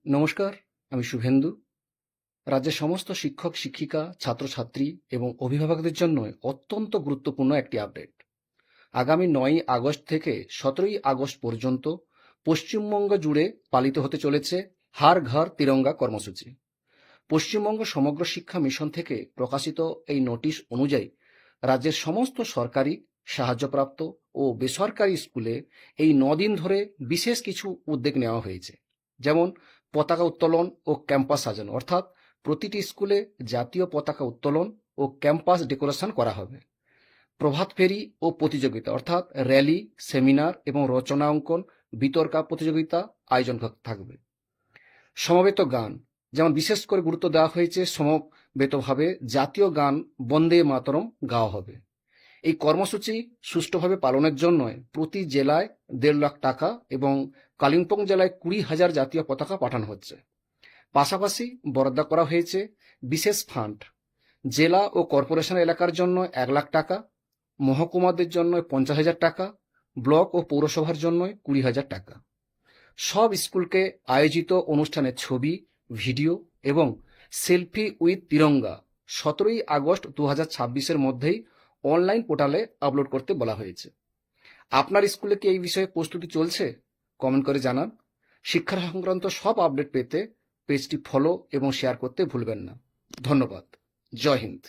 নমস্কার, আমি শুভেন্দু। রাজ্যের সমস্ত শিক্ষক শিক্ষিকা ছাত্রছাত্রী এবং অভিভাবকদের জন্য অত্যন্ত গুরুত্বপূর্ণ একটি আপডেট। আগামী 9ই আগস্ট থেকে 17ই আগস্ট পর্যন্ত পশ্চিমবঙ্গ জুড়ে পালিত হতে চলেছে হার ঘর তিরঙ্গা কর্মসূচি। পশ্চিমবঙ্গ সমগ্র শিক্ষা মিশন থেকে প্রকাশিত এই নোটিশ অনুযায়ী রাজ্যের সমস্ত সরকারি, সাহায্যপ্রাপ্ত ও বেসরকারি স্কুলে এই 9 দিন ধরে বিশেষ কিছু উদ্যোগ নেওয়া হয়েছে। যেমন পতাকা উত্তোলন ও ক্যাম্পাস সাজানো, অর্থাৎ প্রতিটি স্কুলে জাতীয় পতাকা উত্তোলন ও ক্যাম্পাস ডেকোরেশন করা হবে। প্রভাত ফেরি ও প্রতিযোগিতা, অর্থাৎ র্যালি, সেমিনার এবং রচনা অঙ্কন বিতর্কা প্রতিযোগিতা আয়োজন থাকবে। সমবেত গান, যেমন বিশেষ করে গুরুত্ব দেওয়া হয়েছে সমবেতভাবে জাতীয় গান বন্দে মাতরম গাওয়া হবে। এই কর্মসূচি সুষ্ঠুভাবে পালনের জন্য প্রতি জেলায় 1.5 লাখ টাকা এবং কালিম্পং জেলায় 20,000 জাতীয় পতাকা পাঠানো হচ্ছে। পাশাপাশি বরাদ্দ করা হয়েছে বিশেষ ফান্ড। জেলা ও কর্পোরেশন এলাকার জন্য 1 লাখ টাকা, মহকুমাদের জন্য 50,000 টাকা, ব্লক ও পৌরসভার জন্য 20,000 টাকা। সব স্কুলকে আয়োজিত অনুষ্ঠানের ছবি, ভিডিও এবং সেলফি উইথ তিরঙ্গা 17ই আগস্ট 2026-এর মধ্যেই অনলাইন পোর্টালে আপলোড করতে বলা হয়েছে। আপনার স্কুলে কি এই বিষয়ে প্রস্তুতি চলছে? কমেন্ট করে জানান। শিক্ষা সংক্রান্ত সব আপডেট পেতে পেজটি ফলো এবং শেয়ার করতে ভুলবেন না। ধন্যবাদ। জয় হিন্দ।